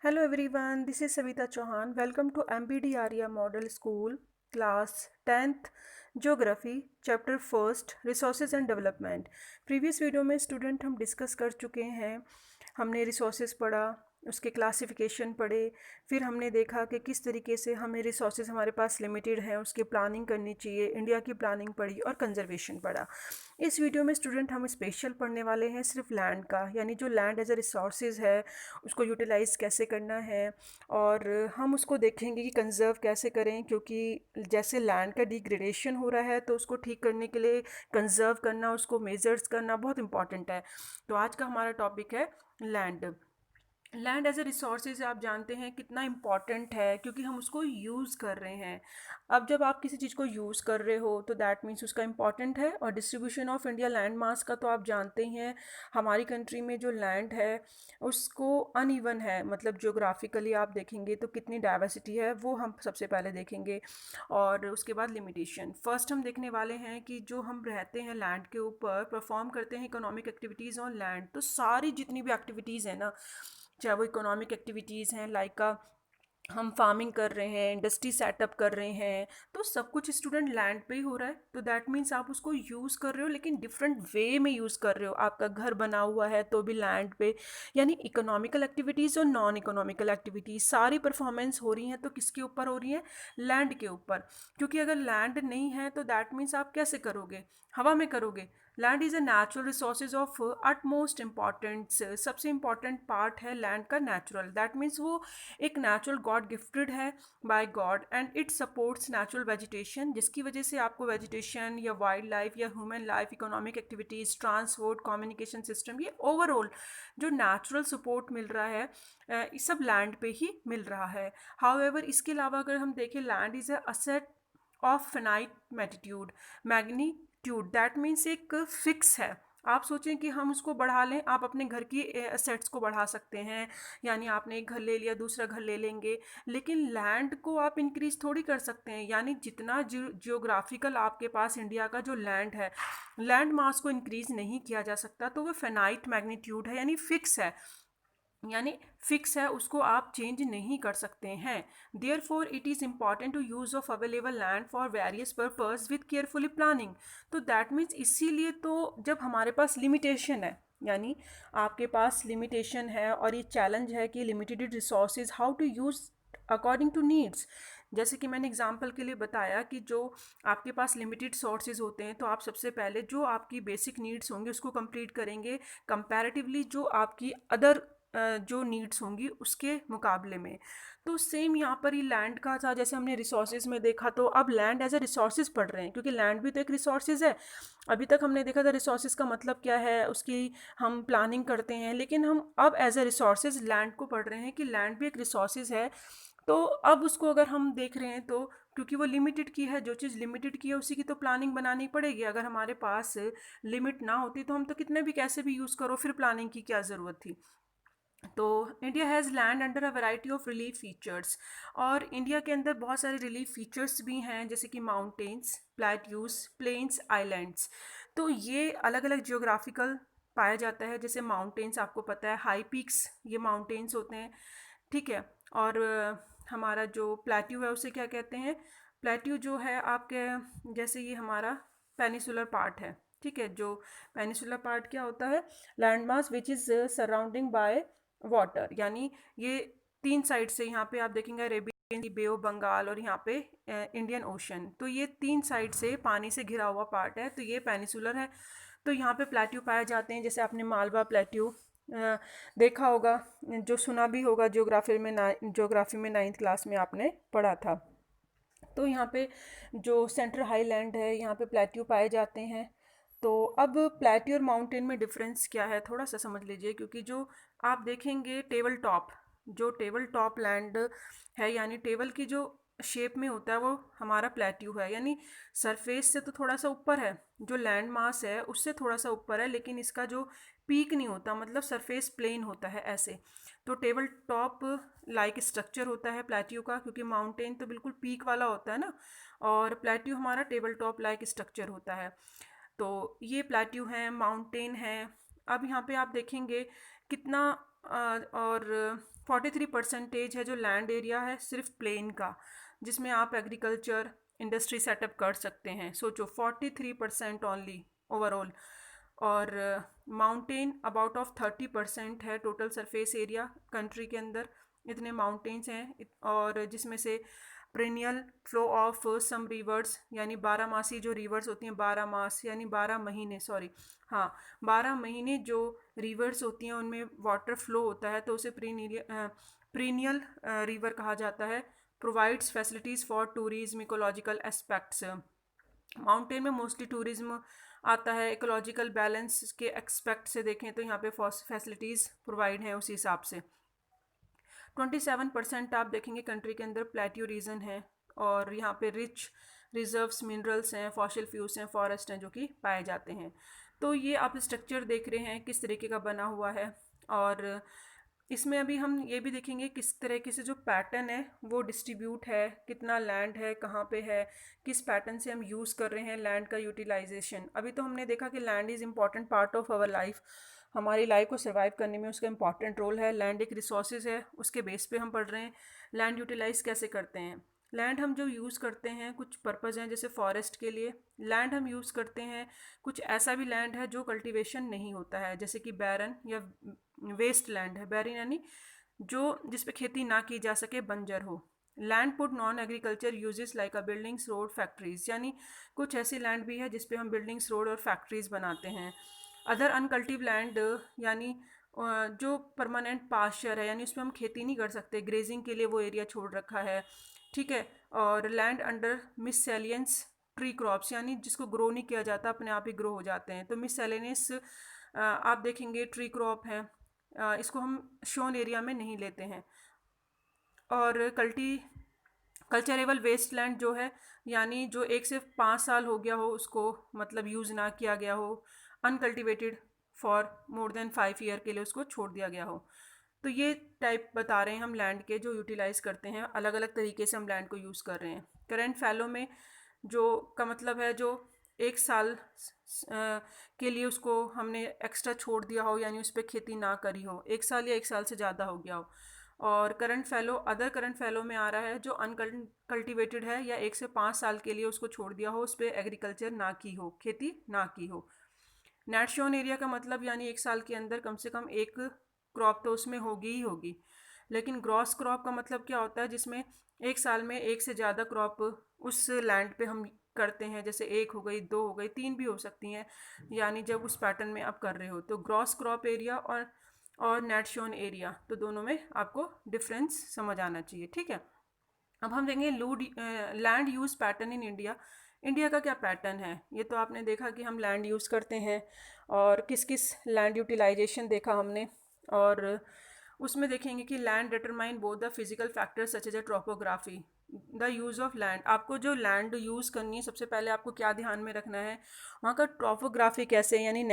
Hello everyone, this is Savita Chauhan. Welcome to MBD Arya Model School, class 10th Geography, chapter 1st Resources and Development. Previous video में student हम discuss कर चुके हैं। हमने resources पढ़ा, उसके classification पढ़े, फिर हमने देखा कि किस तरीके से हमें रिसोर्सेज हमारे पास लिमिटेड है, उसकी प्लानिंग करनी चाहिए, इंडिया की प्लानिंग पढ़ी और कंजर्वेशन पढ़ा। इस वीडियो में स्टूडेंट हम स्पेशल पढ़ने वाले हैं सिर्फ लैंड का, यानी जो लैंड एज अ रिसोर्सेज है उसको यूटिलाइज़ कैसे करना है, और हम उसको देखेंगे कि कंज़र्व कैसे करें, क्योंकि जैसे लैंड का डिग्रेडेशन हो रहा है तो उसको ठीक करने के लिए कंज़र्व करना, उसको मेजर्स करना बहुत इंपॉर्टेंट है। तो आज का हमारा टॉपिक है land. Land as a resources आप जानते हैं कितना इम्पॉर्टेंट है, क्योंकि हम उसको यूज़ कर रहे हैं। अब जब आप किसी चीज़ को यूज़ कर रहे हो तो दैट मीन्स उसका इम्पॉर्टेंट है। और distribution of India land mass का तो आप जानते ही हैं, हमारी कंट्री में जो लैंड है उसको अनइवन है, मतलब जियोग्राफिकली आप देखेंगे तो कितनी डाइवर्सिटी है वो हम सबसे पहले देखेंगे। और उसके बाद लिमिटेशन। फर्स्ट हम देखने वाले हैं कि जो हम रहते हैं लैंड के ऊपर, परफॉर्म करते हैं इकोनॉमिक एक्टिविटीज़ ऑन लैंड, तो सारी जितनी भी एक्टिविटीज़ हैं ना, चाहे वो इकोनॉमिक एक्टिविटीज़ हैं लाइक हम फार्मिंग कर रहे हैं, इंडस्ट्री सेटअप कर रहे हैं, तो सब कुछ स्टूडेंट लैंड पे ही हो रहा है। तो दैट मीन्स आप उसको यूज़ कर रहे हो, लेकिन डिफरेंट वे में यूज़ कर रहे हो। आपका घर बना हुआ है तो भी लैंड पे, यानी इकोनॉमिकल एक्टिविटीज़ और नॉन इकोनॉमिकल एक्टिविटीज़ सारी परफॉर्मेंस हो रही हैं, तो किसके ऊपर हो रही है? लैंड के ऊपर। क्योंकि अगर लैंड नहीं है तो दैट मीन्स आप कैसे करोगे? हवा में करोगे। Land is a natural resources of utmost importance. सबसे इम्पॉर्टेंट पार्ट है लैंड का नेचुरल, दैट मीन्स वो एक नेचुरल गॉड गिफ्टेड है by god, and it supports natural vegetation, जिसकी वजह से आपको वेजिटेशन या वाइल्ड लाइफ या human life, economic activities, transport, communication system, ये ओवरऑल जो नेचुरल सपोर्ट मिल रहा है इस सब लैंड पे ही मिल रहा है। हाउएवर इसके अलावा अगर हम देखें, land is a asset of finite magnitude, that means एक फिक्स है। आप सोचें कि हम उसको बढ़ा लें, आप अपने घर की असेट्स को बढ़ा सकते हैं, यानी आपने एक घर ले लिया, दूसरा घर ले लेंगे, लेकिन लैंड को आप इंक्रीज थोड़ी कर सकते हैं। यानी जितना जियोग्राफिकल आपके पास इंडिया का जो लैंड है, लैंड मास को इंक्रीज नहीं किया जा सकता, तो वो फेनाइट मैग्नीट्यूड है, यानी फिक्स है। यानी फिक्स है, उसको आप चेंज नहीं कर सकते हैं। Therefore it is important to use of available land for various purpose with carefully planning. तो दैट मीन्स इसीलिए तो जब हमारे पास लिमिटेशन है, यानी आपके पास लिमिटेशन है और ये चैलेंज है कि limited resources how to use according to needs. जैसे कि मैंने एग्जांपल के लिए बताया कि जो आपके पास लिमिटेड सोर्सेज होते हैं, तो आप सबसे पहले जो आपकी बेसिक नीड्स होंगे उसको कंप्लीट करेंगे, कंपैरेटिवली जो आपकी अदर जो नीड्स होंगी उसके मुकाबले में। तो सेम यहाँ पर ही लैंड का था, जैसे हमने रिसोर्सेज में देखा, तो अब लैंड एज ए रिसोर्सेज पढ़ रहे हैं, क्योंकि लैंड भी तो एक रिसोर्सेज है। अभी तक हमने देखा था रिसोर्सेज का मतलब क्या है, उसकी हम प्लानिंग करते हैं, लेकिन हम अब एज ए रिसोर्सेज लैंड को पढ़ रहे हैं कि लैंड भी एक रिसोर्सेज है। तो अब उसको अगर हम देख रहे हैं, तो क्योंकि वो लिमिटेड की है, जो चीज़ लिमिटेड की है उसी की तो प्लानिंग बनानी पड़ेगी। अगर हमारे पास लिमिट ना होती तो हम तो कितने भी कैसे भी यूज़ करो, फिर प्लानिंग की क्या ज़रूरत थी। तो India has land under a variety of relief features, और इंडिया के अंदर बहुत सारे रिलीफ फीचर्स भी हैं, जैसे कि माउंटेन्स, प्लेट्यूज, प्लेन्स, आइलैंड्स। तो ये अलग अलग जियोग्राफिकल पाया जाता है। जैसे माउंटेन्स आपको पता है, हाई पीक्स ये माउंटेन्स होते हैं, ठीक है। और हमारा जो प्लेट्यू है उसे क्या कहते हैं? प्लेट्यू जो है आपके, जैसे ये हमारा पेनिसुलर पार्ट है, ठीक है। जो पेनिसुलर पार्ट क्या होता है? Land mass which is surrounding by water, यानी ये तीन साइड से, यहाँ पे आप देखेंगे Arabian Sea, bay of Bengal, और यहाँ पे इंडियन ओशन, तो ये तीन साइड से पानी से घिरा हुआ पार्ट है, तो ये पेनिसुलर है। तो यहाँ पे प्लेट्यू पाए जाते हैं, जैसे आपने मालवा प्लेट्यू देखा होगा, जो सुना भी होगा, ज्योग्राफी में 9th क्लास में आपने पढ़ा था। तो यहाँ पे जो सेंट्रल हाईलैंड है, यहाँ पे प्लेट्यू पाए जाते हैं। तो अब प्लेट्यू और माउंटेन में डिफरेंस क्या है, थोड़ा सा समझ लीजिए, क्योंकि जो आप देखेंगे टेबल टॉप, जो टेबल टॉप लैंड है, यानी टेबल की जो शेप में होता है वो हमारा प्लेट्यू है, यानी सरफेस से तो थोड़ा सा ऊपर है, जो लैंड मास है उससे थोड़ा सा ऊपर है, लेकिन इसका जो पीक नहीं होता, मतलब सरफेस प्लेन होता है ऐसे। तो टेबल टॉप लाइक स्ट्रक्चर होता है प्लेट्यू का, क्योंकि माउंटेन तो बिल्कुल पीक वाला होता है ना, और प्लेट्यू हमारा टेबल टॉप लाइक स्ट्रक्चर होता है। तो ये प्लेट्यू हैं, माउंटेन है। अब यहाँ पे आप देखेंगे कितना और 43% है जो लैंड एरिया है सिर्फ प्लेन का, जिसमें आप एग्रीकल्चर इंडस्ट्री सेटअप कर सकते हैं। सोचो 43% ओनली ओवरऑल। और माउंटेन अबाउट ऑफ 30% है टोटल सरफेस एरिया कंट्री के अंदर, इतने माउंटेन्स हैं। और जिसमें से perennial flow of some rivers, यानी 12 मासी जो रिवर्स होती हैं, 12 मास यानी 12 महीने, सॉरी हाँ, 12 महीने जो रिवर्स होती हैं उनमें वाटर फ्लो होता है, तो उसे पेरिनियल रिवर कहा जाता है। Provides facilities for tourism ecological aspects. Mountain में मोस्टली टूरिज्म आता है। इकोलॉजिकल बैलेंस के एक्सपेक्ट से देखें तो यहाँ पे फैसिलिटीज़ प्रोवाइड हैं उसी हिसाब से। 27% आप देखेंगे कंट्री के अंदर प्लेट्यू रीजन है, और यहाँ पे रिच रिजर्व्स मिनरल्स हैं, फॉसिल फ्यूल्स हैं, फॉरेस्ट हैं जो कि पाए जाते हैं। तो ये आप स्ट्रक्चर देख रहे हैं किस तरीके का बना हुआ है। और इसमें अभी हम ये भी देखेंगे किस तरीके से जो पैटर्न है वो डिस्ट्रीब्यूट है, कितना लैंड है, कहाँ पे है, किस पैटर्न से हम यूज़ कर रहे हैं लैंड का यूटिलाइजेशन। अभी तो हमने देखा कि land is important part of our life, हमारी लाइफ को सर्वाइव करने में उसका इंपॉर्टेंट रोल है। लैंड एक रिसोर्सेज है, उसके बेस पे हम पढ़ रहे हैं लैंड यूटिलाइज कैसे करते हैं। लैंड हम जो यूज़ करते हैं कुछ पर्पज़ हैं, जैसे फॉरेस्ट के लिए लैंड हम यूज़ करते हैं। कुछ ऐसा भी लैंड है जो कल्टीवेशन नहीं होता है, जैसे कि बैरन या वेस्ट लैंड है। बैरन यानी जो जिस पे खेती ना की जा सके, बंजर हो। Land put non agriculture uses like अ बिल्डिंग्स रोड फैक्ट्रीज, यानी कुछ ऐसी लैंड भी है जिस पे हम बिल्डिंग्स रोड और फैक्ट्रीज बनाते हैं। अदर अनकल्टिव लैंड यानी जो परमानेंट पास्चर है, यानी उसमें हम खेती नहीं कर सकते, ग्रेजिंग के लिए वो एरिया छोड़ रखा है, ठीक है। और लैंड अंडर मिससेलियंस ट्री क्रॉप्स, यानी जिसको ग्रो नहीं किया जाता, अपने आप ही ग्रो हो जाते हैं। तो मिससेलेनियस आप देखेंगे ट्री क्रॉप है, इसको हम शोन एरिया में नहीं लेते हैं। और कल्चरेबल वेस्ट लैंड जो है, यानी जो 1 से 5 साल हो गया हो उसको मतलब यूज़ ना किया गया हो, uncultivated for more than 5 year के लिए उसको छोड़ दिया गया हो। तो ये टाइप बता रहे हैं हम लैंड के जो यूटिलाइज़ करते हैं, अलग अलग तरीके से हम लैंड को यूज़ कर रहे हैं। करंट फैलो में जो का मतलब है जो 1 साल के लिए उसको हमने एक्स्ट्रा छोड़ दिया हो, यानी उस पर खेती ना करी हो, 1 साल या 1 साल से ज़्यादा हो गया हो। और current fallow other current fallow में आ रहा है जो अनकल्टिवेटेड है या 1 से 5 साल के लिए उसको छोड़ दिया हो, उस पर एग्रीकल्चर ना की हो, खेती ना की हो। नेट शोन एरिया का मतलब यानी 1 साल के अंदर कम से कम एक क्रॉप तो उसमें होगी ही होगी। लेकिन ग्रॉस क्रॉप का मतलब क्या होता है, जिसमें 1 साल में 1 से ज़्यादा क्रॉप उस लैंड पे हम करते हैं, जैसे 1 हो गई, 2 हो गई, 3 भी हो सकती हैं, यानी जब उस पैटर्न में आप कर रहे हो। तो ग्रॉस क्रॉप एरिया और नेट शोन एरिया, तो दोनों में आपको डिफरेंस समझ आना चाहिए, ठीक है। अब हम देखेंगे land use pattern in India. India का क्या पैटर्न है, ये तो आपने देखा कि हम लैंड यूज़ करते हैं, और किस किस लैंड यूटिलाइजेशन देखा हमने। और उसमें देखेंगे कि land determine both the physical factors such as a topography, the use of land. आपको जो लैंड यूज़ करनी है, सबसे पहले आपको क्या ध्यान में रखना है, वहाँ का ट्रोपोग्राफी कैसे है, यानी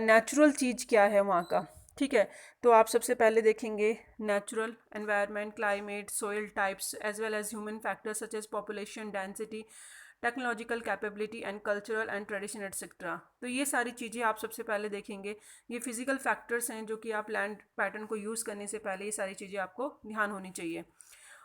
नेचुरल चीज़ क्या है वहाँ का, ठीक है। तो आप सबसे पहले देखेंगे natural environment, climate, soil types as well as human factors such as population density, technological capability and cultural and tradition etcetera. तो ये सारी चीज़ें आप सबसे पहले देखेंगे। ये फिजिकल फैक्टर्स हैं जो कि आप लैंड पैटर्न को यूज़ करने से पहले ये सारी चीज़ें आपको ध्यान होनी चाहिए।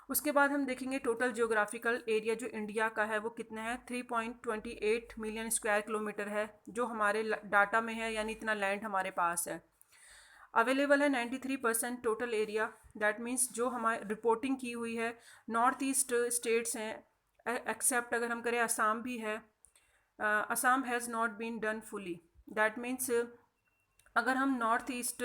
उसके बाद हम देखेंगे टोटल जियोग्राफिकल एरिया जो इंडिया का है वो कितना है, 3.28 मिलियन स्क्वायर किलोमीटर है जो हमारे डाटा में है, यानी इतना लैंड हमारे पास है। अवेलेबल है 93% टोटल एरिया, दैट मीन्स जो हमारी रिपोर्टिंग की हुई है नॉर्थ ईस्ट स्टेट्स हैं, एक्सेप्ट अगर हम करें असम भी है, Assam has not been done fully. That means अगर हम नॉर्थ ईस्ट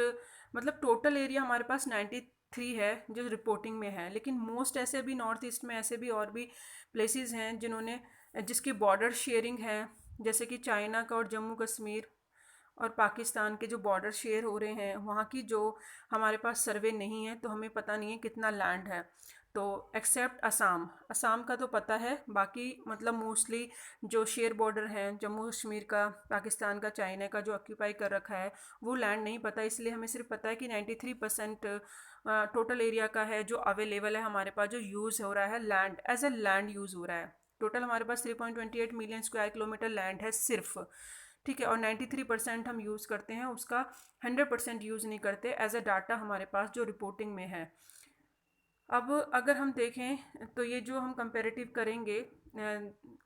मतलब टोटल एरिया हमारे पास 93 है जो रिपोर्टिंग में है, लेकिन मोस्ट ऐसे भी नॉर्थ ईस्ट में ऐसे भी और भी प्लेसेस हैं जिन्होंने जिसकी बॉर्डर शेयरिंग है, जैसे कि चाइना का और जम्मू कश्मीर और पाकिस्तान के जो बॉर्डर शेयर हो रहे हैं, वहाँ की जो हमारे पास सर्वे नहीं है, तो हमें पता नहीं है कितना लैंड है। तो एक्सेप्ट असम, असम का तो पता है, बाकी मतलब मोस्टली जो शेयर बॉर्डर हैं जम्मू कश्मीर का, पाकिस्तान का, चाइना का जो ऑक्यूपाई कर रखा है वो लैंड नहीं पता। इसलिए हमें सिर्फ पता है कि 93% टोटल एरिया का है जो अवेलेबल है हमारे पास, जो यूज़ हो रहा है land as a land use हो रहा है। टोटल हमारे पास 3.28 मिलियन स्क्वायर किलोमीटर लैंड है सिर्फ, ठीक है, और 93% हम यूज़ करते हैं, उसका 100% यूज़ नहीं करते एज अ डाटा हमारे पास जो रिपोर्टिंग में है। अब अगर हम देखें तो ये जो हम कंपेरेटिव करेंगे,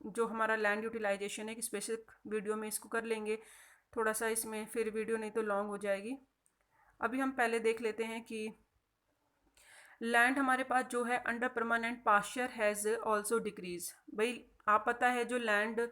जो हमारा लैंड यूटिलाइजेशन है, एक स्पेसिफिक वीडियो में इसको कर लेंगे, थोड़ा सा इसमें फिर वीडियो नहीं तो लॉन्ग हो जाएगी। अभी हम पहले देख लेते हैं कि लैंड हमारे पास जो है under permanent pasture has also decrease. भाई आप पता है जो लैंड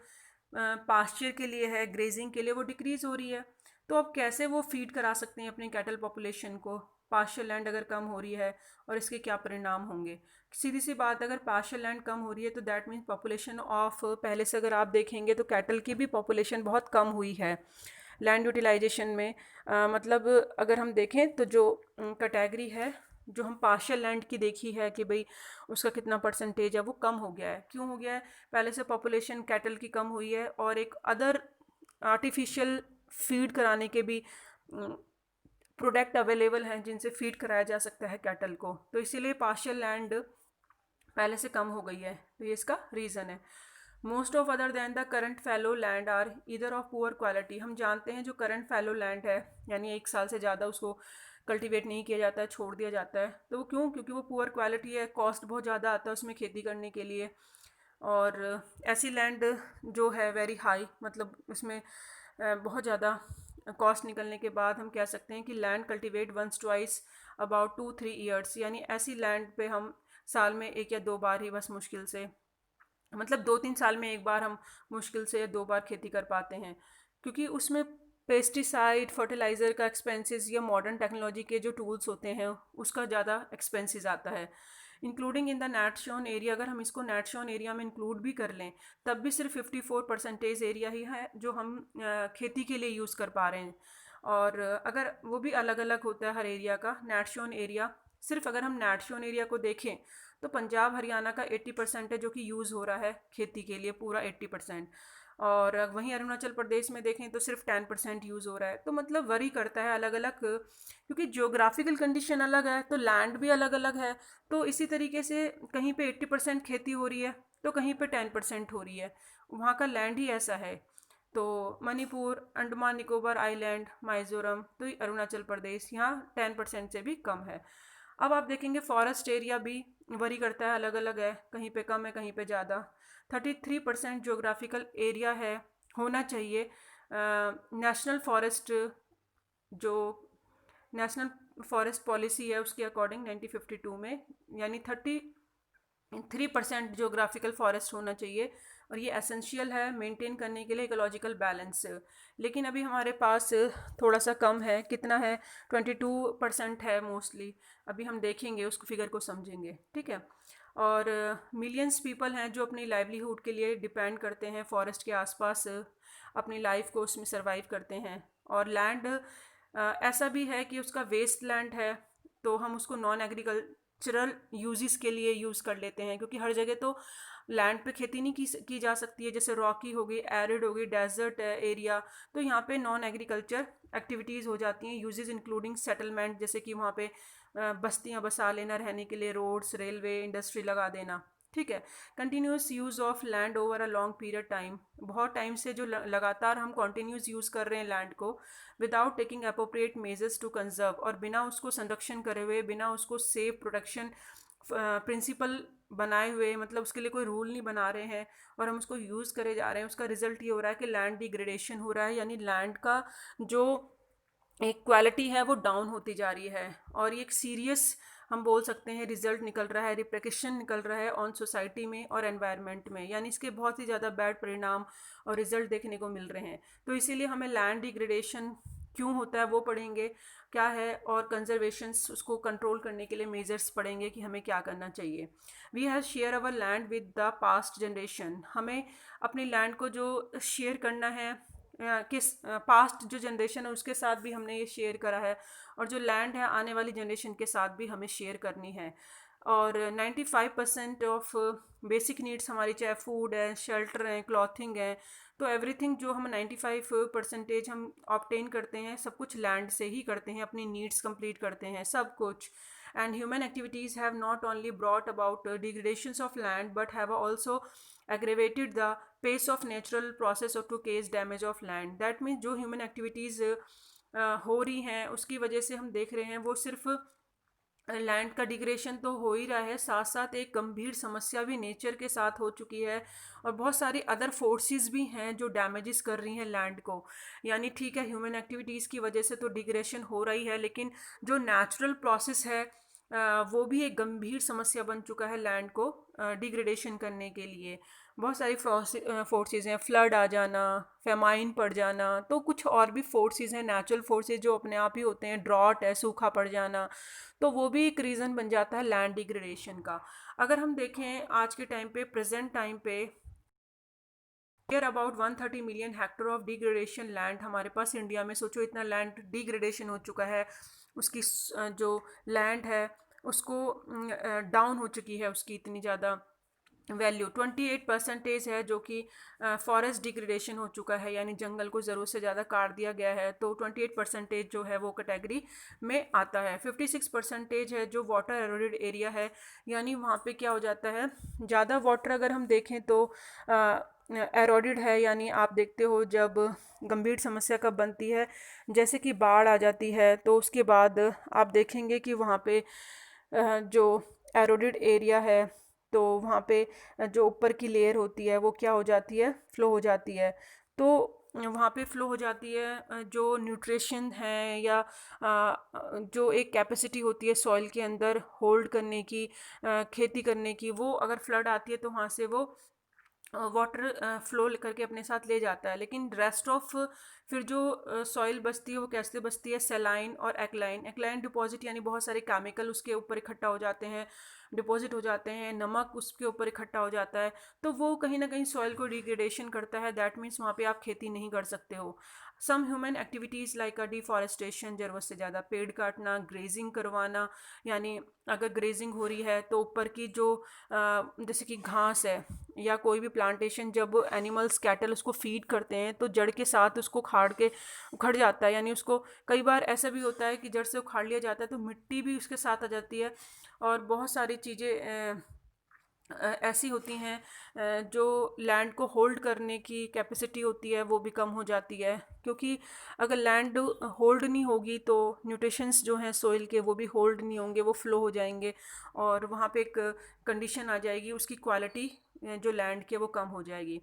पास्चर के लिए है, ग्रेजिंग के लिए, वो डिक्रीज हो रही है। तो अब कैसे वो फीड करा सकते हैं अपनी कैटल पॉपुलेशन को, पास्चर लैंड अगर कम हो रही है, और इसके क्या परिणाम होंगे। सीधी सी बात, अगर पास्चर लैंड कम हो रही है तो दैट मीन्स पॉपुलेशन ऑफ, पहले से अगर आप देखेंगे तो कैटल की भी पॉपुलेशन बहुत कम हुई है लैंड यूटिलाइजेशन में। मतलब अगर हम देखें तो जो कैटेगरी है, जो हम पार्शियल लैंड की देखी है कि भाई उसका कितना परसेंटेज है, वो कम हो गया है। क्यों हो गया है? पहले से पॉपुलेशन कैटल की कम हुई है, और एक अदर आर्टिफिशियल फीड कराने के भी प्रोडक्ट अवेलेबल हैं जिनसे फीड कराया जा सकता है कैटल को, तो इसीलिए पार्शियल लैंड पहले से कम हो गई है। तो ये इसका रीज़न है। Most of other than the current fallow land are इधर ऑफ पुअर क्वालिटी। हम जानते हैं जो करंट फैलो लैंड है, यानी 1 साल से ज़्यादा उसको कल्टीवेट नहीं किया जाता है, छोड़ दिया जाता है, तो वो क्यों? क्योंकि वो पुअर क्वालिटी है, कॉस्ट बहुत ज़्यादा आता है उसमें खेती करने के लिए। और ऐसी लैंड जो है वेरी हाई, मतलब उसमें बहुत ज़्यादा कॉस्ट निकलने के बाद हम कह सकते हैं कि land cultivate once twice about 2-3 years, यानी ऐसी लैंड पे हम साल में 1 या 2 बार ही बस मुश्किल से, मतलब 2-3 साल में एक बार हम मुश्किल से 2 बार खेती कर पाते हैं, क्योंकि उसमें पेस्टिसाइड फर्टिलाइज़र का एक्सपेंसेस या मॉडर्न टेक्नोलॉजी के जो टूल्स होते हैं उसका ज़्यादा एक्सपेंसेस आता है। Including in the net shown area, अगर हम इसको नेट शोन एरिया में इंक्लूड भी कर लें तब भी सिर्फ 54% एरिया ही है जो हम खेती के लिए यूज़ कर पा रहे हैं। और अगर वो भी अलग अलग होता है हर एरिया का नेट शोन एरिया। सिर्फ अगर हम नेट शोन एरिया को देखें तो पंजाब हरियाणा का 80% है जो कि यूज़ हो रहा है खेती के लिए, पूरा 80%। और वहीं अरुणाचल प्रदेश में देखें तो सिर्फ 10% यूज़ हो रहा है। तो मतलब वरी करता है अलग अलग, क्योंकि जियोग्राफिकल कंडीशन अलग है तो लैंड भी अलग अलग है। तो इसी तरीके से कहीं पे 80% खेती हो रही है तो कहीं पे 10% हो रही है, वहाँ का लैंड ही ऐसा है। तो मणिपुर, अंडमान निकोबार आइलैंड, मिजोरम, तो अरुणाचल प्रदेश यहाँ 10% से भी कम है। अब आप देखेंगे फॉरेस्ट एरिया भी वरी करता है, अलग अलग है, कहीं पे कम है कहीं पे ज़्यादा। 33% जोग्राफिकल एरिया है होना चाहिए नेशनल फॉरेस्ट, जो नेशनल फॉरेस्ट पॉलिसी है उसके अकॉर्डिंग 1952 में, यानी 33% जोग्राफिकल फॉरेस्ट होना चाहिए, और ये एसेंशियल है मेंटेन करने के लिए इकोलॉजिकल बैलेंस। लेकिन अभी हमारे पास थोड़ा सा कम है, कितना है? 22% है मोस्टली। अभी हम देखेंगे उसको, फिगर को समझेंगे, ठीक है। और मिलियंस पीपल हैं जो अपनी लाइवलीहुड के लिए डिपेंड करते हैं फॉरेस्ट के आसपास, अपनी लाइफ को उसमें सरवाइव करते हैं। और लैंड ऐसा भी है कि उसका वेस्ट लैंड है तो हम उसको नॉन एग्रीकल्चरल यूजेस के लिए यूज़ कर लेते हैं, क्योंकि हर जगह तो लैंड पे खेती नहीं की जा सकती है। जैसे रॉकी हो गई, एरिड हो गई, डेजर्ट है एरिया, तो यहाँ पे नॉन एग्रीकल्चर एक्टिविटीज़ हो जाती हैं, यूजेस इंक्लूडिंग सेटलमेंट, जैसे कि वहाँ पे बस्तियाँ बसा लेना रहने के लिए, रोड्स, रेलवे, इंडस्ट्री लगा देना, ठीक है। Continuous use of land over a long period time, बहुत टाइम से जो लगातार हम कंटिन्यूस यूज़ कर रहे हैं लैंड को without taking appropriate measures to conserve, और बिना उसको संरक्षण करे हुए, बिना उसको सेफ प्रोटेक्शन प्रिंसिपल बनाए हुए, मतलब उसके लिए कोई रूल नहीं बना रहे हैं और हम उसको यूज़ करे जा रहे हैं, उसका रिजल्ट ये हो रहा है कि लैंड डिग्रेडेशन हो रहा है, यानी लैंड का जो एक क्वालिटी है वो डाउन होती जा रही है। और ये एक सीरियस हम बोल सकते हैं रिजल्ट निकल रहा है, रिप्रिकॉशन निकल रहा है ऑन सोसाइटी में और एनवायरनमेंट में, यानी इसके बहुत ही ज़्यादा बैड परिणाम और रिजल्ट देखने को मिल रहे हैं। तो इसीलिए हमें लैंड डिग्रेडेशन क्यों होता है वो पढ़ेंगे क्या है, और कंजर्वेशंस उसको कंट्रोल करने के लिए मेजर्स पढ़ेंगे कि हमें क्या करना चाहिए। We have share our land with the past generation, हमें अपनी लैंड को जो शेयर करना है किस पास्ट जो जनरेशन है उसके साथ भी हमने ये शेयर करा है, और जो लैंड है आने वाली जनरेशन के साथ भी हमें शेयर करनी है। और 95% ऑफ बेसिक नीड्स हमारी, चाहे फूड है, शेल्टर है, क्लॉथिंग है, तो एवरीथिंग जो हम 95% हम ऑब्टेन करते हैं सब कुछ लैंड से ही करते हैं, अपनी नीड्स कंप्लीट करते हैं सब कुछ। And human activities have not only brought about degradations of land but have also aggravated the pace of natural process or to cause damage of land. That means जो human activities हो रही हैं उसकी वजह से हम देख रहे हैं वो सिर्फ लैंड का डिग्रेशन तो हो ही रहा है, साथ साथ एक गंभीर समस्या भी नेचर के साथ हो चुकी है और बहुत सारी अदर फोर्सेस भी हैं जो डैमेजेस कर रही हैं लैंड को। यानी ठीक है ह्यूमन एक्टिविटीज़ की वजह से तो डिग्रेशन हो रही है, लेकिन जो नेचुरल प्रोसेस है वो भी एक गंभीर समस्या बन चुका है लैंड को डिग्रेडेशन करने के लिए। बहुत सारी फोर्सेस हैं, फ्लड आ जाना, फेमाइन पड़ जाना, तो कुछ और भी फोर्सेस हैं नेचुरल फोर्सेस जो अपने आप ही होते हैं, ड्रॉट है, सूखा पड़ जाना, तो वो भी एक रीज़न बन जाता है लैंड डिग्रेडेशन का। अगर हम देखें आज के टाइम पे, प्रेजेंट टाइम पे there about 130 million hectare of degradation land हमारे पास इंडिया में। सोचो इतना लैंड डिग्रेडेशन हो चुका है, उसकी जो लैंड है उसको डाउन हो चुकी है, उसकी इतनी ज़्यादा वैल्यू 28% है जो कि फॉरेस्ट डिग्रेडेशन हो चुका है, यानी जंगल को ज़रूरत से ज़्यादा काट दिया गया है, तो 28% जो है वो कैटेगरी में आता है। 56% है जो वाटर एरोडेड एरिया है, यानी वहाँ पे क्या हो जाता है, ज़्यादा वाटर अगर हम देखें तो एरोडेड है, यानी आप देखते हो जब गंभीर समस्या कब बनती है, जैसे कि बाढ़ आ जाती है तो उसके बाद आप देखेंगे कि वहाँ पे जो एरोडेड एरिया है तो वहाँ पे जो ऊपर की लेयर होती है वो क्या हो जाती है, फ्लो हो जाती है। तो वहाँ पे फ्लो हो जाती है जो न्यूट्रिशन है या जो एक कैपेसिटी होती है सॉइल के अंदर होल्ड करने की, खेती करने की, वो अगर फ्लड आती है तो वहाँ से वो वाटर फ्लो करके अपने साथ ले जाता है। लेकिन रेस्ट ऑफ फिर जो सॉइल बचती है वो कैसे बचती है, सेलाइन और एक्लाइन। एक्लाइन डिपॉजिट यानी बहुत सारे केमिकल उसके ऊपर इकट्ठा हो जाते हैं, डिपॉजिट हो जाते हैं, नमक उसके ऊपर इकट्ठा हो जाता है, तो वो कहीं ना कहीं सॉइल को डिग्रेडेशन करता है। दैट मीन्स वहाँ पे आप खेती नहीं कर सकते हो। Some human activities like a deforestation, ज़रूरत से ज़्यादा पेड़ काटना, ग्रेजिंग करवाना, यानी अगर ग्रेजिंग हो रही है तो ऊपर की जो जैसे कि घास है या कोई भी प्लांटेशन, जब एनिमल्स कैटल उसको फीड करते हैं तो जड़ के साथ उसको खाड़ के उखड़ जाता है, यानी उसको कई बार ऐसा भी होता है कि जड़ से उखाड़ लिया जाता है तो मिट्टी भी उसके साथ आ जाती है और बहुत सारी चीज़ें ऐसी होती हैं जो लैंड को होल्ड करने की कैपेसिटी होती है वो भी कम हो जाती है, क्योंकि अगर लैंड होल्ड नहीं होगी तो न्यूट्रिशंस जो हैं सोइल के वो भी होल्ड नहीं होंगे, वो फ्लो हो जाएंगे और वहाँ पे एक कंडीशन आ जाएगी, उसकी क्वालिटी जो लैंड की वो कम हो जाएगी।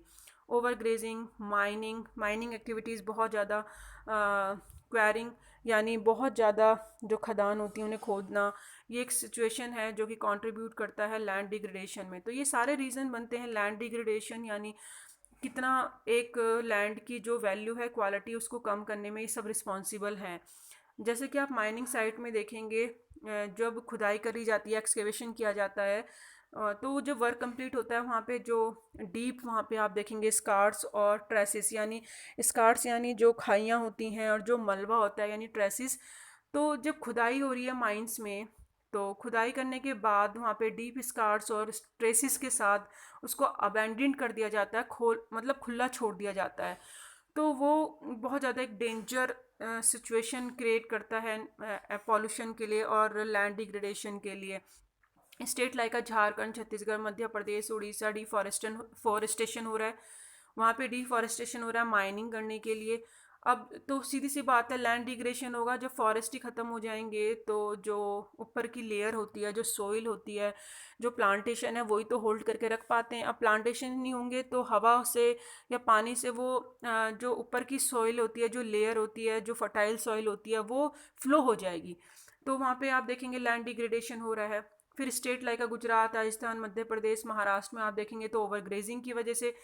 ओवर ग्रेजिंग, माइनिंग एक्टिविटीज़ बहुत ज़्यादा, क्वैरिंग यानी बहुत ज़्यादा जो खदान होती हैं उन्हें खोदना, ये एक सिचुएशन है जो कि कंट्रीब्यूट करता है लैंड डिग्रेडेशन में। तो ये सारे रीज़न बनते हैं लैंड डिग्रेडेशन, यानी कितना एक लैंड की जो वैल्यू है, क्वालिटी, उसको कम करने में ये सब रिस्पॉन्सिबल हैं। जैसे कि आप माइनिंग साइट में देखेंगे जब खुदाई करी जाती है, एक्सकेवेशन किया जाता है, तो जब वर्क कंप्लीट होता है वहाँ पे जो डीप, वहाँ पे आप देखेंगे स्कार्स और ट्रेसिस, यानी स्कार्स यानी जो खाइयाँ होती हैं और जो मलबा होता है यानी ट्रेसिस। तो जब खुदाई हो रही है माइंस में, तो खुदाई करने के बाद वहाँ पे डीप स्कार्स और ट्रेसिस के साथ उसको अबैंडन कर दिया जाता है, खोल मतलब खुला छोड़ दिया जाता है, तो वो बहुत ज़्यादा एक डेंजर सिचुएशन क्रिएट करता है पॉल्यूशन के लिए और लैंड डिग्रेडेशन के लिए। State like Jharkhand, Chhattisgarh, Madhya Pradesh, Orissa forestation हो रहा है, वहाँ पे डिफॉरेस्टेशन हो रहा है माइनिंग करने के लिए। अब तो सीधी सी बात है लैंड डिग्रेडेशन होगा, जब फॉरेस्ट ही ख़त्म हो जाएंगे तो जो ऊपर की लेयर होती है, जो सोइल होती है, जो प्लांटेशन है वही तो होल्ड करके रख पाते हैं। अब प्लांटेशन नहीं होंगे तो हवा से या पानी से वो जो ऊपर की सोइल होती है, जो लेयर होती है, जो फर्टाइल सॉइल होती है वो फ्लो हो जाएगी, तो वहाँ पे आप देखेंगे लैंड डिग्रेडेशन हो रहा है। फिर स्टेट लाइक गुजरात, राजस्थान, मध्य प्रदेश, महाराष्ट्र में आप देखेंगे तो ओवर ग्रेजिंग की वजह से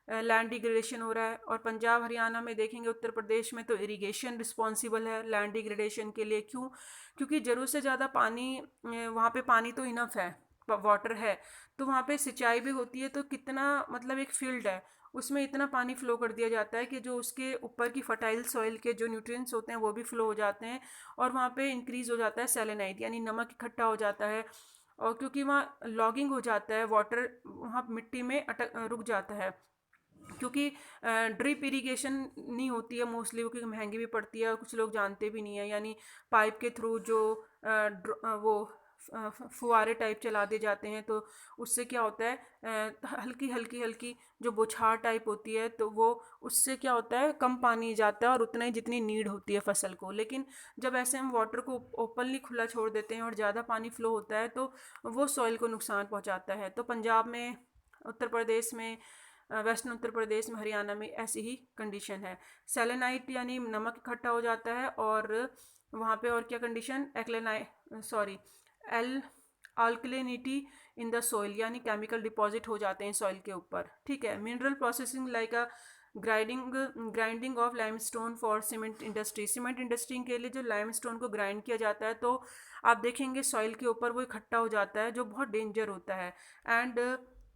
लैंड डिग्रेडेशन हो रहा है। और पंजाब हरियाणा में देखेंगे, उत्तर प्रदेश में तो इरिगेशन रिस्पॉन्सिबल है लैंड डिग्रेडेशन के लिए। क्यों? क्योंकि ज़रूरत से ज़्यादा पानी, वहाँ पे पानी तो इनफ है, वाटर है, तो वहाँ पे सिंचाई भी होती है, तो कितना मतलब एक फील्ड है उसमें इतना पानी फ्लो कर दिया जाता है कि जो उसके ऊपर की फर्टाइल सॉइल के जो न्यूट्रिएंट्स होते हैं वो भी फ्लो हो जाते हैं और वहाँ पे इंक्रीज़ हो जाता है सेलेनाइट, यानी नमक इकट्ठा हो जाता है। और क्योंकि वहाँ लॉगिंग हो जाता है, वाटर वहाँ मिट्टी में अटक रुक जाता है, क्योंकि ड्रिप इरिगेशन नहीं होती है मोस्टली, क्योंकि महंगी भी पड़ती है और कुछ लोग जानते भी नहीं है, यानी पाइप के थ्रू जो वो फुहारे टाइप चला दिए जाते हैं, तो उससे क्या होता है हल्की हल्की हल्की जो बौछार टाइप होती है, तो वो उससे क्या होता है कम पानी जाता है और उतना ही जितनी नीड होती है फसल को। लेकिन जब ऐसे हम वाटर को ओपनली खुला छोड़ देते हैं और ज़्यादा पानी फ्लो होता है तो वो सॉइल को नुकसान पहुंचाता है। तो पंजाब में, उत्तर प्रदेश में, वेस्टर्न उत्तर प्रदेश में, हरियाणा में ऐसी ही कंडीशन है। सेलेनाइट यानी नमक इकट्ठा हो जाता है, और वहाँ पे और क्या condition, L alkalinity in the soil यानी केमिकल डिपॉजिट हो जाते हैं सॉइल के ऊपर। ठीक है। Mineral processing like a grinding of limestone for cement industry. Cement industry के लिए जो लाइमस्टोन को ग्राइंड किया जाता है तो आप देखेंगे सॉइल के ऊपर वो इकट्ठा हो जाता है, जो बहुत डेंजर होता है। एंड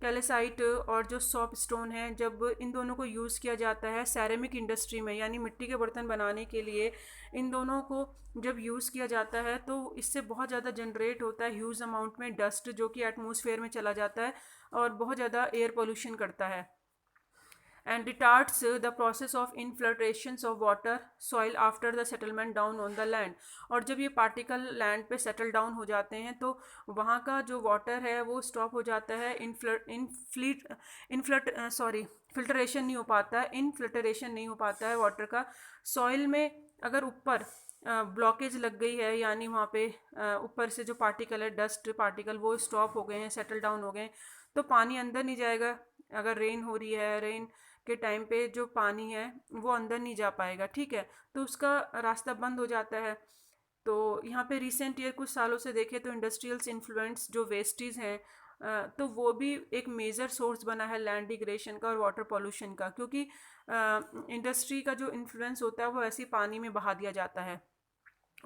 कैलेसाइट और जो सॉप स्टोन है, जब इन दोनों को यूज़ किया जाता है सैरेमिक इंडस्ट्री में यानी मिट्टी के बर्तन बनाने के लिए, इन दोनों को जब यूज़ किया जाता है तो इससे बहुत ज़्यादा जनरेट होता है ह्यूज अमाउंट में डस्ट, जो कि एटमॉस्फेयर में चला जाता है और बहुत ज़्यादा एयर पोल्यूशन करता है। and retards the process of infiltrations of water soil after the settlement down on the land। और जब ये पार्टिकल लैंड पे सेटल डाउन हो जाते हैं तो वहाँ का जो वाटर है वो स्टॉप हो जाता है, फिल्टरेशन नहीं हो पाता है, इनफिल्टरेशन नहीं हो पाता है वाटर का। सॉइल में अगर ऊपर ब्लॉकेज लग गई है, यानी वहाँ पे ऊपर से जो पार्टिकल है, डस्ट पार्टिकल, वो स्टॉप हो गए हैं, सेटल डाउन हो गए हैं, तो पानी अंदर नहीं जाएगा। अगर रेन हो रही है, रेन के टाइम पे जो पानी है वो अंदर नहीं जा पाएगा। ठीक है। तो उसका रास्ता बंद हो जाता है। तो यहाँ पे रिसेंट ईयर कुछ सालों से देखें तो इंडस्ट्रियल्स इन्फ्लुएंस जो वेस्टेज हैं, तो वो भी एक मेजर सोर्स बना है लैंड डिग्रेशन का और वाटर पोल्यूशन का, क्योंकि इंडस्ट्री का जो इन्फ्लुएंस होता है वो ऐसे ही पानी में बहा दिया जाता है।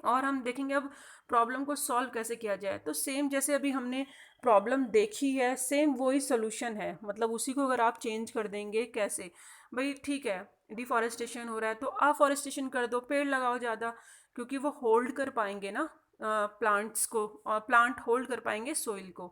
और हम देखेंगे अब प्रॉब्लम को सॉल्व कैसे किया जाए। तो सेम जैसे अभी हमने प्रॉब्लम देखी है, सेम वही सोल्यूशन है, मतलब उसी को अगर आप चेंज कर देंगे कैसे। भाई ठीक है, डिफॉरेस्टेशन हो रहा है तो अफॉरेस्टेशन कर दो, पेड़ लगाओ ज़्यादा, क्योंकि वो होल्ड कर पाएंगे ना प्लांट्स को, और प्लांट होल्ड कर पाएंगे सोइल को,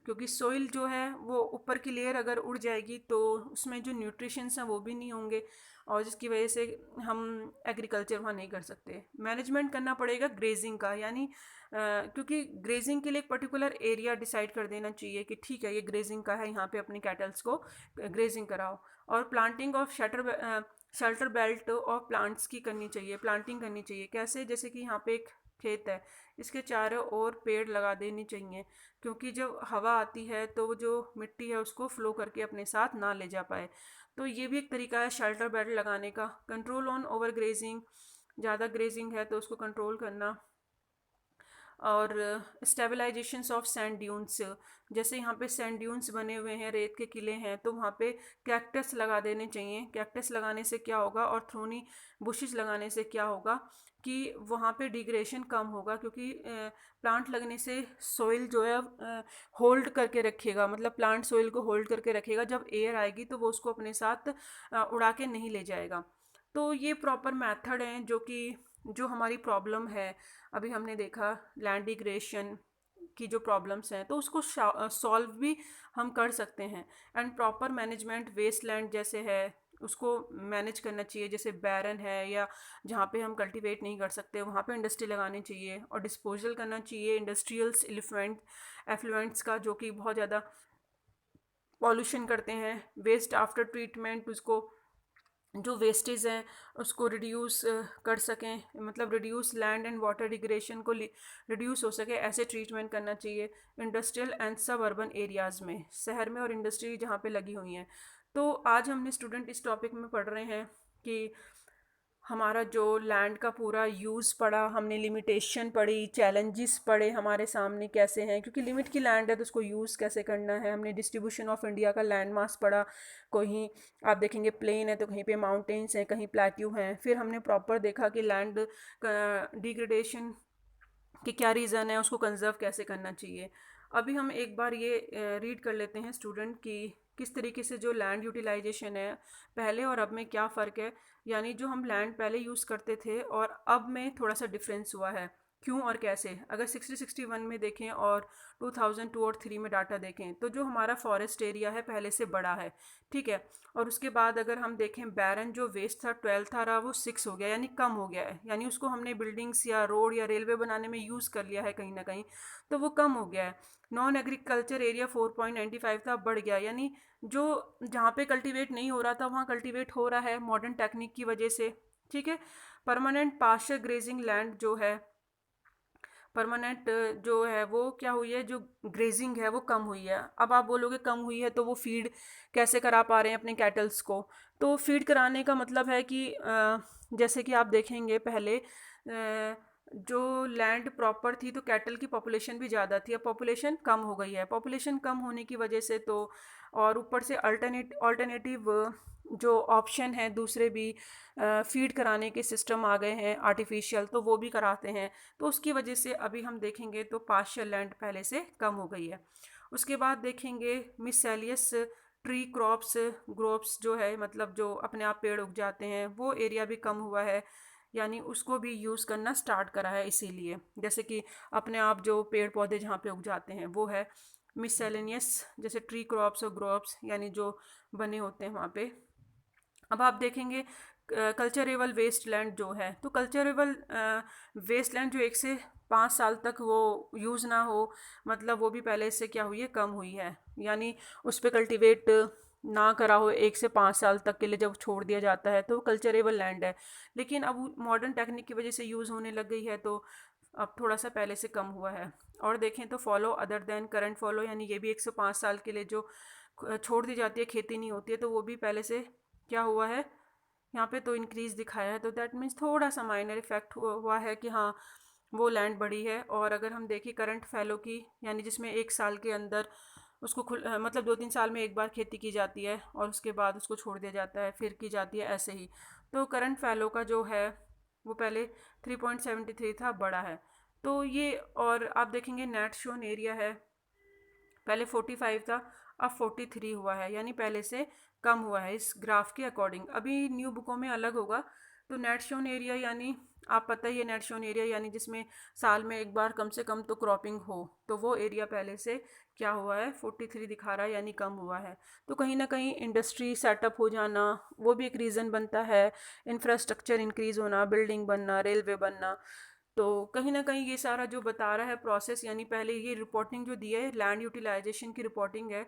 क्योंकि सोइल जो है वो ऊपर की लेयर अगर उड़ जाएगी तो उसमें जो न्यूट्रिशंस हैं वो भी नहीं होंगे, और जिसकी वजह से हम एग्रीकल्चर वहाँ नहीं कर सकते। मैनेजमेंट करना पड़ेगा ग्रेजिंग का, यानी क्योंकि ग्रेजिंग के लिए एक पर्टिकुलर एरिया डिसाइड कर देना चाहिए कि ठीक है ये ग्रेजिंग का है, यहाँ पे अपने कैटल्स को ग्रेजिंग कराओ। और planting of shelter belt of plants की करनी चाहिए, प्लांटिंग करनी चाहिए। कैसे, जैसे कि यहाँ पे एक खेत है, इसके चारों ओर पेड़ लगा देनी चाहिए, क्योंकि जब हवा आती है तो वो जो मिट्टी है उसको फ्लो करके अपने साथ ना ले जा पाए। तो ये भी एक तरीका है शेल्टर बेल्ट लगाने का। कंट्रोल ऑन ओवर ग्रेजिंग, ज़्यादा ग्रेजिंग है तो उसको कंट्रोल करना। और स्टेबलाइजेशंस ऑफ सैंड ड्यून्स, जैसे यहाँ पे सैंड ड्यून्स बने हुए हैं, रेत के किले हैं, तो वहाँ पे कैक्टस लगा देने चाहिए। कैक्टस लगाने से क्या होगा, और थ्रोनी बुशेस लगाने से क्या होगा कि वहाँ पे डिग्रेशन कम होगा, क्योंकि प्लांट लगने से सॉइल जो है होल्ड करके रखेगा, मतलब प्लांट सॉइल को होल्ड करके रखेगा। जब एयर आएगी तो वो उसको अपने साथ उड़ा के नहीं ले जाएगा। तो ये प्रॉपर मेथड हैं जो हमारी प्रॉब्लम है, अभी हमने देखा लैंड डिग्रेशन की जो प्रॉब्लम्स हैं, तो उसको सॉल्व भी हम कर सकते हैं। And proper management, waste land जैसे है उसको मैनेज करना चाहिए, जैसे बैरन है या जहाँ पे हम कल्टीवेट नहीं कर सकते वहाँ पे इंडस्ट्री लगानी चाहिए, और डिस्पोजल करना चाहिए इंडस्ट्रियल्स एफ्लुएंट्स का, जो कि बहुत ज़्यादा पॉल्यूशन करते हैं। वेस्ट आफ्टर ट्रीटमेंट, उसको जो वेस्टेज हैं उसको रिड्यूस कर सकें, मतलब reduce land and water digression को रिड्यूस हो सके, ऐसे ट्रीटमेंट करना चाहिए इंडस्ट्रियल एंड सब अर्बन एरियाज़ में, शहर में और इंडस्ट्री जहाँ पे लगी हुई हैं। तो आज हमने स्टूडेंट इस टॉपिक में पढ़ रहे हैं कि हमारा जो लैंड का पूरा यूज़ पढ़ा हमने, लिमिटेशन पढ़ी, चैलेंजेस पढ़े हमारे सामने कैसे हैं, क्योंकि लिमिट की लैंड है तो उसको यूज़ कैसे करना है। हमने डिस्ट्रीब्यूशन ऑफ इंडिया का लैंड मास पढ़ा, कहीं आप देखेंगे प्लेन है तो कहीं पे माउंटेन्स हैं, कहीं प्लेट्यू हैं। फिर हमने प्रॉपर देखा कि लैंड डिग्रेडेशन कि क्या रीज़न है, उसको कंजर्व कैसे करना चाहिए। अभी हम एक बार ये रीड कर लेते हैं स्टूडेंट कि किस तरीके से जो लैंड यूटिलाइजेशन है पहले और अब में क्या फ़र्क है, यानी जो हम लैंड पहले यूज़ करते थे और अब में थोड़ा सा डिफरेंस हुआ है। क्यों और कैसे। अगर 60-61 में देखें और 2002 और 3 में डाटा देखें तो जो हमारा फॉरेस्ट एरिया है पहले से बड़ा है, ठीक है। और उसके बाद अगर हम देखें बैरन जो वेस्ट था 12 था रहा वो 6 हो गया, यानी कम हो गया है, यानी उसको हमने बिल्डिंग्स या रोड या रेलवे बनाने में यूज़ कर लिया है कहीं ना कहीं, तो वो कम हो गया है। नॉन एग्रीकल्चर एरिया 4.95 था, बढ़ गया, यानी जो जहाँ पे कल्टीवेट नहीं हो रहा था वहाँ कल्टीवेट हो रहा है मॉडर्न टेक्निक की वजह से, ठीक है। परमानेंट पास्चर ग्रेजिंग लैंड जो है, परमानेंट जो है वो क्या हुई है, जो ग्रेजिंग है वो कम हुई है। अब आप बोलोगे कम हुई है तो वो फीड कैसे करा पा रहे हैं अपने कैटल्स को। तो फीड कराने का मतलब है कि जैसे कि आप देखेंगे पहले जो लैंड प्रॉपर थी तो कैटल की पॉपुलेशन भी ज़्यादा थी, अब पॉपुलेशन कम हो गई है। पॉपुलेशन कम होने की वजह से तो, और ऊपर से अल्टरनेटिव जो ऑप्शन है दूसरे भी फीड कराने के सिस्टम आ गए हैं आर्टिफिशियल, तो वो भी कराते हैं। तो उसकी वजह से अभी हम देखेंगे तो पार्शियल लैंड पहले से कम हो गई है। उसके बाद देखेंगे मिससेलियस ट्री क्रॉप्स ग्रोप्स जो है, मतलब जो अपने आप पेड़ उग जाते हैं, वो एरिया भी कम हुआ है, यानी उसको भी यूज़ करना स्टार्ट करा है। इसीलिए जैसे कि अपने आप जो पेड़ पौधे जहाँ पे उग जाते हैं वो है मिससेलेनियस, जैसे ट्री क्रॉप्स और ग्रोप्स यानी जो बने होते हैं वहाँ पे। अब आप देखेंगे कल्चरेबल वेस्ट लैंड जो है, तो कल्चरेबल वेस्ट लैंड जो 1 से 5 साल तक वो यूज़ ना हो, मतलब वो भी पहले से क्या हुई है, कम हुई है, यानी उस पर कल्टिवेट ना करा हो 1 से 5 साल तक के लिए जब छोड़ दिया जाता है तो वो कल्चरेबल लैंड है। लेकिन अब मॉडर्न टेक्निक की वजह से यूज़ होने लग गई है तो अब थोड़ा सा पहले से कम हुआ है। और देखें तो follow other than current follow, यानी ये भी 1 से 5 साल के लिए जो छोड़ दी जाती है, खेती नहीं होती है, तो वो भी पहले से क्या हुआ है, यहाँ पे तो इंक्रीज़ दिखाया है, तो दैट मीन्स थोड़ा सा माइनर इफेक्ट हुआ है कि हाँ वो लैंड बढ़ी है। और अगर हम देखें करंट फैलो की, यानी जिसमें 1 साल के अंदर उसको मतलब 2-3 साल में एक बार खेती की जाती है और उसके बाद उसको छोड़ दिया जाता है, फिर की जाती है, ऐसे ही। तो करंट फैलो का जो है वो पहले 3.73 था, बड़ा है। तो ये, और आप देखेंगे नेट शोन एरिया है, पहले 45 था, अब 43 हुआ है, यानी पहले से कम हुआ है इस ग्राफ के अकॉर्डिंग। अभी न्यू बुकों में अलग होगा। तो नेट शोन एरिया यानी आप पता ही है, नेट शोन एरिया यानी जिसमें साल में एक बार कम से कम तो क्रॉपिंग हो, तो वो एरिया पहले से क्या हुआ है, 43 दिखा रहा है, यानी कम हुआ है। तो कहीं ना कहीं इंडस्ट्री सेटअप हो जाना वो भी एक रीज़न बनता है, इंफ्रास्ट्रक्चर इंक्रीज़ होना, बिल्डिंग बनना, रेलवे बनना। तो कहीं ना कहीं ये सारा जो बता रहा है प्रोसेस, यानी पहले ये रिपोर्टिंग जो दी है लैंड यूटिलाइजेशन की रिपोर्टिंग है,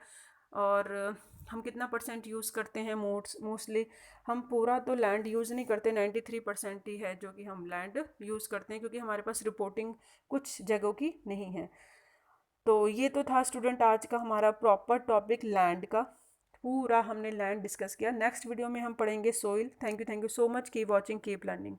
और हम कितना परसेंट यूज़ करते हैं, मोस्टली हम पूरा तो लैंड यूज़ नहीं करते, 93% ही है जो कि हम लैंड यूज़ करते हैं, क्योंकि हमारे पास रिपोर्टिंग कुछ जगहों की नहीं है। तो ये तो था स्टूडेंट आज का हमारा प्रॉपर टॉपिक लैंड का, पूरा हमने लैंड डिस्कस किया। नेक्स्ट वीडियो में हम पढ़ेंगे soil. Thank you so much, keep watching, keep learning.